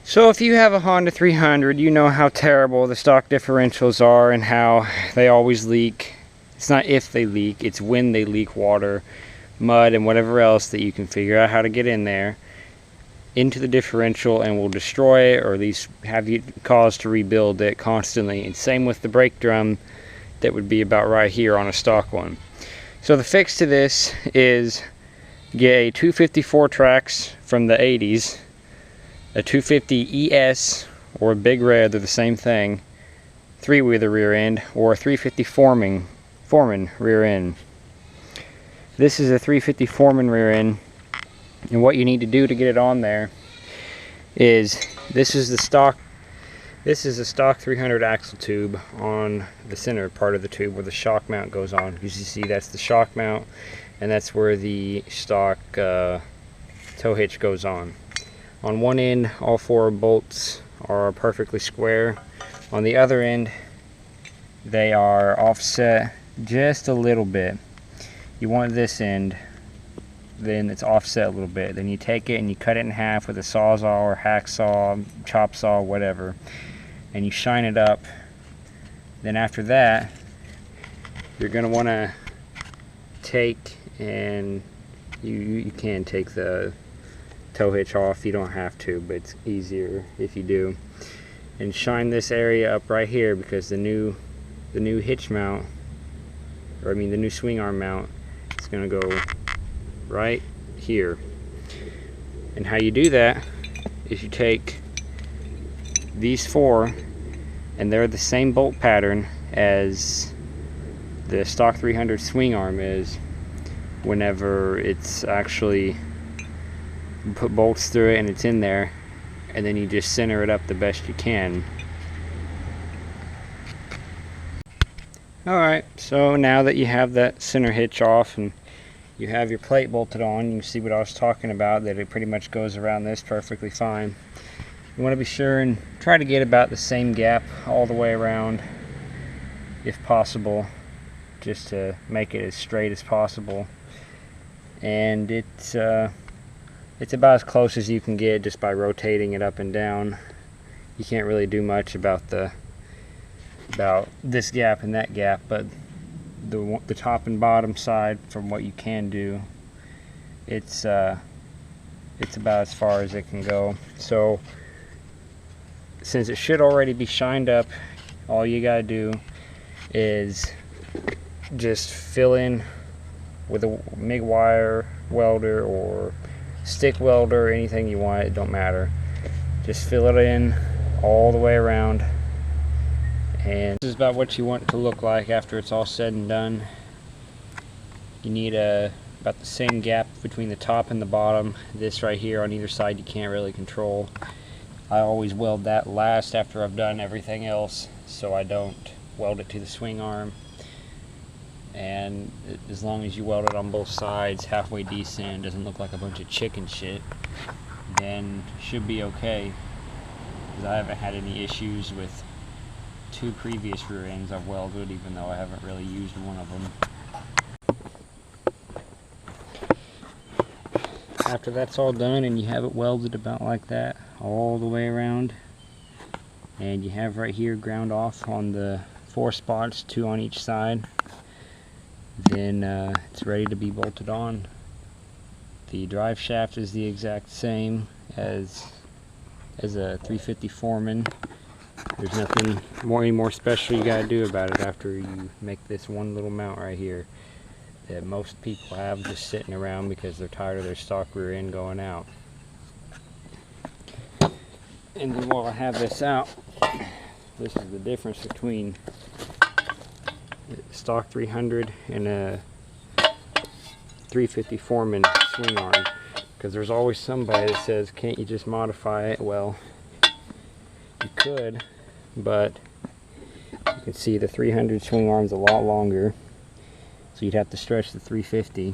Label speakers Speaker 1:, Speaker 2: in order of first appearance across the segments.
Speaker 1: So if you have a Honda 300, you know how terrible the stock differentials are and how they always leak. It's not if they leak, it's when they leak water, mud, and whatever else that you can figure out how to get in there into the differential and will destroy it, or at least have you cause to rebuild it constantly. And same with the brake drum, that would be about right here on a stock one. So the fix to this is get a 250 Fourtrax from the 80s, a 250 ES or a Big Red, they're the same thing, 3-wheeler rear end, or a 350 Foreman rear end. This is a 350 Foreman rear end, and what you need to do to get it on there is this is a stock 300 axle tube on the center part of the tube where the shock mount goes on. As you see, that's the shock mount, and that's where the stock tow hitch goes on. On one end, all 4 bolts are perfectly square. On the other end, they are offset just a little bit. You want this end, then it's offset a little bit. Then you take it and you cut it in half with a sawzall or hacksaw, chop saw, whatever, and you shine it up. Then after that, you're going to want to take, and you can take the tow hitch off, you don't have to, but it's easier if you do, and shine this area up right here, because the new hitch mount, or I mean the new swing arm mount, is going to go right here. And how you do that is you take these 4, and they're the same bolt pattern as the stock 300 swing arm is. Whenever it's actually, you put bolts through it and it's in there, and then you just center it up the best you can. Alright, so now that you have that center hitch off and you have your plate bolted on, you can see what I was talking about, that it pretty much goes around this perfectly fine. You want to be sure and try to get about the same gap all the way around if possible, just to make it as straight as possible. And it's about as close as you can get just by rotating it up and down. You can't really do much about this gap and that gap, but the top and bottom side, from what you can do, it's about as far as it can go. So since it should already be shined up, all you gotta do is just fill in with a MIG wire welder or stick welder, anything you want, it don't matter. Just fill it in all the way around, and this is about what you want it to look like after it's all said and done. You need about the same gap between the top and the bottom. This right here on either side you can't really control. I always weld that last after I've done everything else, so I don't weld it to the swing arm. And as long as you weld it on both sides halfway decent, doesn't look like a bunch of chicken shit, then should be okay. Because I haven't had any issues with 2 previous rear ends I've welded, even though I haven't really used one of them. After that's all done and you have it welded about like that all the way around, and you have right here ground off on the 4 spots, 2 on each side, then it's ready to be bolted on. The drive shaft is the exact same as a 350 Foreman. There's nothing any more special you gotta do about it after you make this one little mount right here that most people have just sitting around because they're tired of their stock rear end going out. And then while I have this out, this is the difference between stock 300 and a 350 Foreman swing arm, because there's always somebody that says, can't you just modify it? Well, you could, but you can see the 300 swing arm's a lot longer, so you'd have to stretch the 350,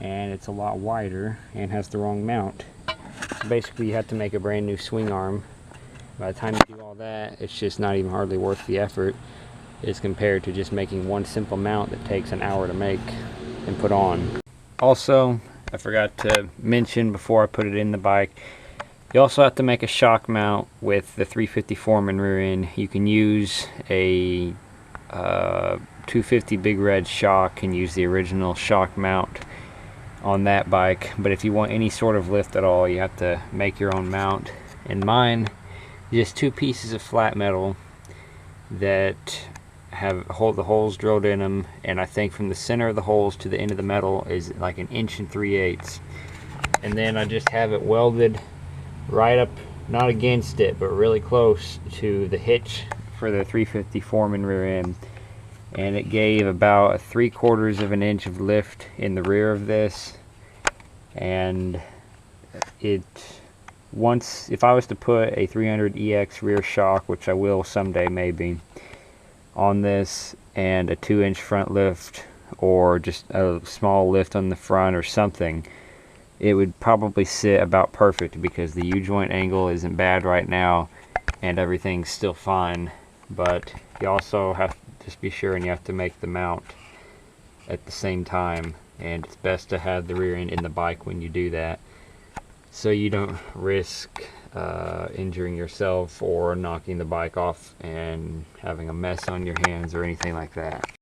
Speaker 1: and it's a lot wider and has the wrong mount. So basically you have to make a brand new swing arm. By the time you do all that, it's just not even hardly worth the effort as compared to just making one simple mount that takes an hour to make and put on. Also, I forgot to mention before I put it in the bike, You also have to make a shock mount with the 350 Foreman rear end. You can use a 250 Big Red shock and use the original shock mount on that bike, but if you want any sort of lift at all, you have to make your own mount. And mine, just 2 pieces of flat metal that hold the holes drilled in them, and I think from the center of the holes to the end of the metal is like 1 3/8 inches. And then I just have it welded right up, not against it, but really close to the hitch for the 350 Foreman rear end. And it gave about 3/4 of an inch of lift in the rear of this. And if I was to put a 300EX rear shock, which I will someday maybe, on this, and a 2-inch front lift, or just a small lift on the front or something, it would probably sit about perfect, because the U-joint angle isn't bad right now and everything's still fine. But you also have to just be sure, and you have to make the mount at the same time, and it's best to have the rear end in the bike when you do that, so you don't risk injuring yourself or knocking the bike off and having a mess on your hands or anything like that.